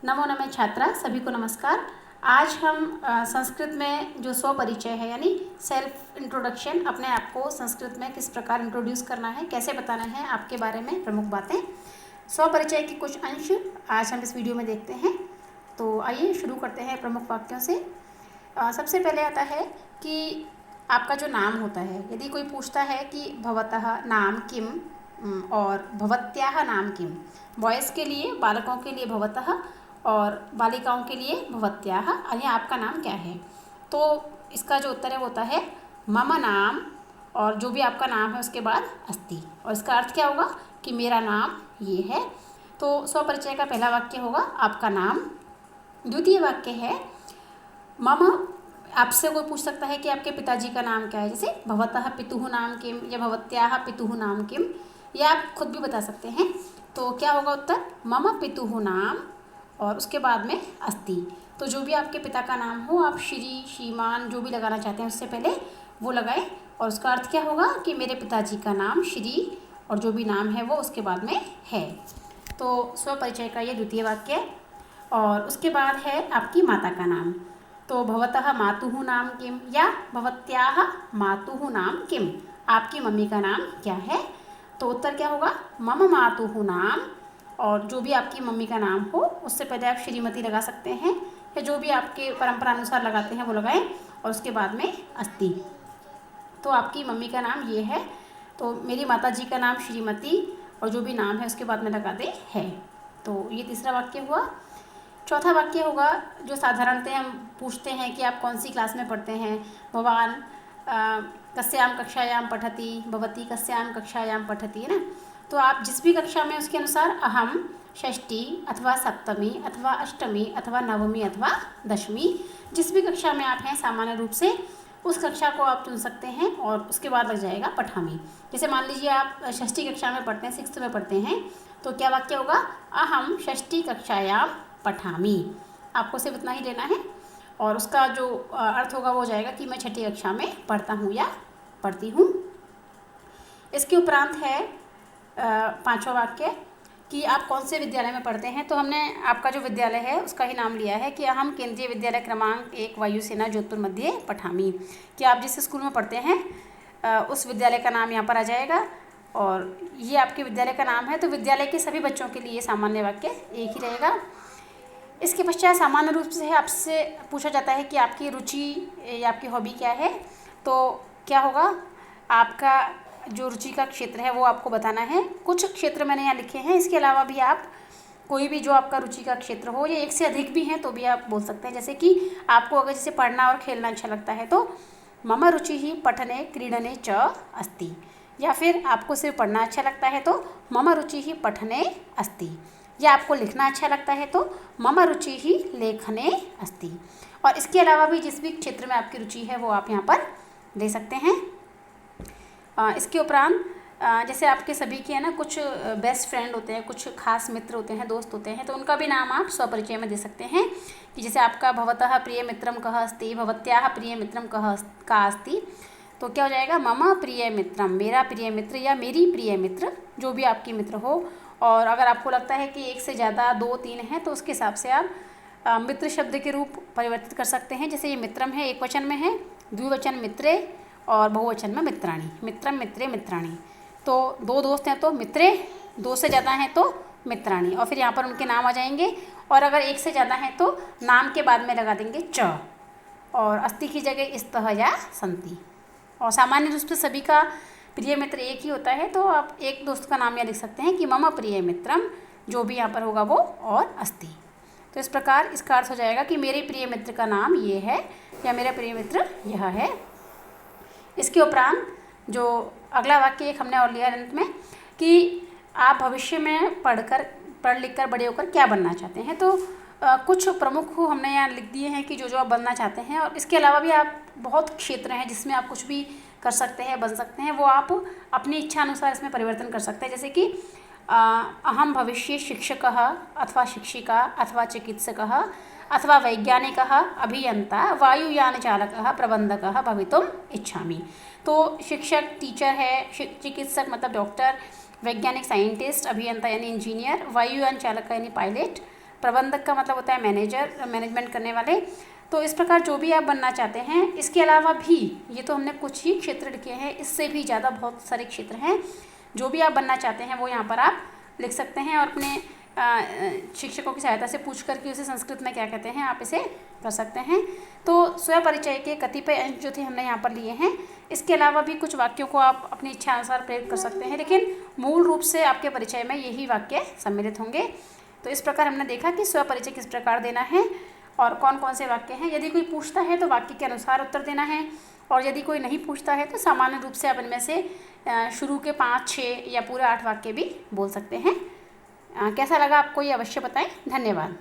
नमो नमः छात्रा, सभी को नमस्कार। आज हम संस्कृत में जो स्वपरिचय है यानी सेल्फ इंट्रोडक्शन, अपने आप को संस्कृत में किस प्रकार इंट्रोड्यूस करना है, कैसे बताना है, आपके बारे में प्रमुख बातें, स्वपरिचय के कुछ अंश आज हम इस वीडियो में देखते हैं। तो आइए शुरू करते हैं प्रमुख वाक्यों से। सबसे पहले आता है कि आपका जो नाम होता है, यदि कोई पूछता है कि भवतः नाम किम और भवत्याः नाम किम, बॉयज़ के लिए, बालकों के लिए भवतः और बालिकाओं के लिए भवत्याः, यानी आपका नाम क्या है। तो इसका जो उत्तर है वो होता है मम नाम, और जो भी आपका नाम है उसके बाद अस्ति, और इसका अर्थ क्या होगा कि मेरा नाम ये है। तो स्वपरिचय का पहला वाक्य होगा आपका नाम। द्वितीय वाक्य है मम। आपसे कोई पूछ सकता है कि आपके पिताजी का नाम क्या है, जैसे भवतः पितुः नाम किम या भवत्याः पितुः नाम किम, या आप खुद भी बता सकते हैं। तो क्या होगा उत्तर, मम पितुः नाम और उसके बाद में अस्ति। तो जो भी आपके पिता का नाम हो, आप श्री, श्रीमान जो भी लगाना चाहते हैं उससे पहले वो लगाएं, और उसका अर्थ क्या होगा कि मेरे पिताजी का नाम श्री और जो भी नाम है वो उसके बाद में है। तो स्वपरिचय का ये द्वितीय वाक्य। और उसके बाद है आपकी माता का नाम। तो भवतः मातुः नाम किम या भवत्याः मातुः नाम किम, आपकी मम्मी का नाम क्या है। तो उत्तर क्या होगा, मम मातुः नाम, और जो भी आपकी मम्मी का नाम हो उससे पहले आप श्रीमती लगा सकते हैं, या जो भी आपके परंपरा अनुसार लगाते हैं वो लगाएं, और उसके बाद में अस्ति। तो आपकी मम्मी का नाम ये है, तो मेरी माता जी का नाम श्रीमती, और जो भी नाम है उसके बाद में लगा दे है। तो ये तीसरा वाक्य हुआ। चौथा वाक्य होगा जो साधारणतः हम पूछते हैं कि आप कौन सी क्लास में पढ़ते हैं। भवान कस्याम कक्षायाम पठति, भवती कस्याम कक्षायाम पठति, है ना। तो आप जिस भी कक्षा में उसके अनुसार अहम षष्ठी अथवा सप्तमी अथवा अष्टमी अथवा नवमी अथवा दशमी, जिस भी कक्षा में आप हैं सामान्य रूप से उस कक्षा को आप चुन सकते हैं, और उसके बाद लग जाएगा पठामी। जैसे मान लीजिए आप षष्ठी कक्षा में पढ़ते हैं, 6th में पढ़ते हैं, तो क्या वाक्य होगा, अहम षष्ठी कक्षायाम पठामी। आपको सिर्फ इतना ही लेना है, और उसका जो अर्थ होगा वो हो जाएगा कि मैं छठी कक्षा में पढ़ता हूँ या पढ़ती हूँ। इसके उपरांत है पांचवा वाक्य कि आप कौन से विद्यालय में पढ़ते हैं। तो हमने आपका जो विद्यालय है उसका ही नाम लिया है कि हम केंद्रीय विद्यालय क्रमांक 1 वायुसेना जोधपुर मध्य पठामी, कि आप जिस स्कूल में पढ़ते हैं उस विद्यालय का नाम यहाँ पर आ जाएगा, और ये आपके विद्यालय का नाम है। तो विद्यालय के सभी बच्चों के लिए सामान्य वाक्य एक ही रहेगा। इसके पश्चात सामान्य रूप से आपसे पूछा जाता है कि आपकी रुचि या आपकी हॉबी क्या है। तो क्या होगा, आपका जो रुचि का क्षेत्र है वो आपको बताना है। कुछ क्षेत्र मैंने यहाँ लिखे हैं, इसके अलावा भी आप कोई भी जो आपका रुचि का क्षेत्र हो, या एक से अधिक भी हैं तो भी आप बोल सकते हैं। जैसे कि आपको अगर जैसे पढ़ना और खेलना अच्छा लगता है तो मम रुचि ही पठने क्रीडने च अस्ति, या फिर आपको सिर्फ पढ़ना अच्छा लगता है तो मम रुचि ही पठने अस्ति, या आपको लिखना अच्छा लगता है तो मम रुचि ही लेखने अस्ति। और इसके अलावा भी जिस भी क्षेत्र में आपकी रुचि है वो आप यहाँ पर दे सकते हैं। इसके उपरांत जैसे आपके सभी के है ना कुछ बेस्ट फ्रेंड होते हैं, कुछ खास मित्र होते हैं, दोस्त होते हैं, तो उनका भी नाम आप स्वपरिचय में दे सकते हैं कि जैसे आपका भवतः प्रिय मित्रम कः अस्ति, भवत्याः प्रिय मित्रम कः का अस्ति। तो क्या हो जाएगा, मम प्रिय मित्रम, मेरा प्रिय मित्र या मेरी प्रिय मित्र, जो भी आपकी मित्र हो। और अगर आपको लगता है कि एक से ज़्यादा 2-3 हैं तो उसके हिसाब से आप मित्र शब्द के रूप परिवर्तित कर सकते हैं। जैसे ये मित्रम है, एक वचन में है, द्विवचन मित्रे, और बहुवचन में मित्राणी, मित्रम मित्रे मित्राणी। तो 2 दोस्त हैं तो मित्रे, 2 से ज़्यादा हैं तो मित्राणी, और फिर यहाँ पर उनके नाम आ जाएंगे। और अगर एक से ज़्यादा हैं तो नाम के बाद में लगा देंगे च, और अस्ति की जगह स्तः या सन्ति। और सामान्य रूप से सभी का प्रिय मित्र एक ही होता है, तो आप एक दोस्त का नाम यहाँ लिख सकते हैं कि मम प्रिय मित्रम, जो भी यहाँ पर होगा वो, और अस्ति। तो इस प्रकार इसका अर्थ हो जाएगा कि मेरे प्रिय मित्र का नाम ये है, या मेरा प्रिय मित्र यह है। इसके उपरांत जो अगला वाक्य एक हमने और लिया अंत में कि आप भविष्य में पढ़ लिख कर बड़े होकर क्या बनना चाहते हैं। तो कुछ प्रमुख हमने यहाँ लिख दिए हैं कि जो आप बनना चाहते हैं, और इसके अलावा भी आप बहुत क्षेत्र हैं जिसमें आप कुछ भी कर सकते हैं, बन सकते हैं, वो आप अपनी इच्छा अनुसार इसमें परिवर्तन कर सकते हैं। जैसे कि अहम भविष्ये शिक्षकः अथवा शिक्षिका अथवा चिकित्सकः अथवा वैज्ञानिकः अभियंता वायुयानचालकः प्रबंधकः भवितुम् इच्छामि। तो शिक्षक टीचर है, चिकित्सक मतलब डॉक्टर, वैज्ञानिक साइंटिस्ट, अभियंता यानी इंजीनियर, वायुयान चालक यानी पायलट, प्रबंधक का मतलब होता है मैनेजर, मैनेजमेंट करने वाले। तो इस प्रकार जो भी आप बनना चाहते हैं, इसके अलावा भी, ये तो हमने कुछ ही क्षेत्र लिखे हैं, इससे भी ज़्यादा बहुत सारे क्षेत्र हैं। जो भी आप बनना चाहते हैं वो यहाँ पर आप लिख सकते हैं और अपने शिक्षकों की सहायता से पूछ करके उसे संस्कृत में क्या कहते हैं आप इसे कर सकते हैं। तो स्व परिचय के कतिपय अंश जो थे हमने यहाँ पर लिए हैं। इसके अलावा भी कुछ वाक्यों को आप अपनी इच्छा अनुसार प्रयोग कर सकते हैं, लेकिन मूल रूप से आपके परिचय में यही वाक्य सम्मिलित होंगे। तो इस प्रकार हमने देखा कि स्व परिचय किस प्रकार देना है और कौन कौन से वाक्य हैं। यदि कोई पूछता है तो वाक्य के अनुसार उत्तर देना है, और यदि कोई नहीं पूछता है तो सामान्य रूप से आप इनमें से शुरू के 5, 6 या पूरे 8 वाक्य भी बोल सकते हैं। कैसा लगा आपको ये अवश्य बताएं। धन्यवाद।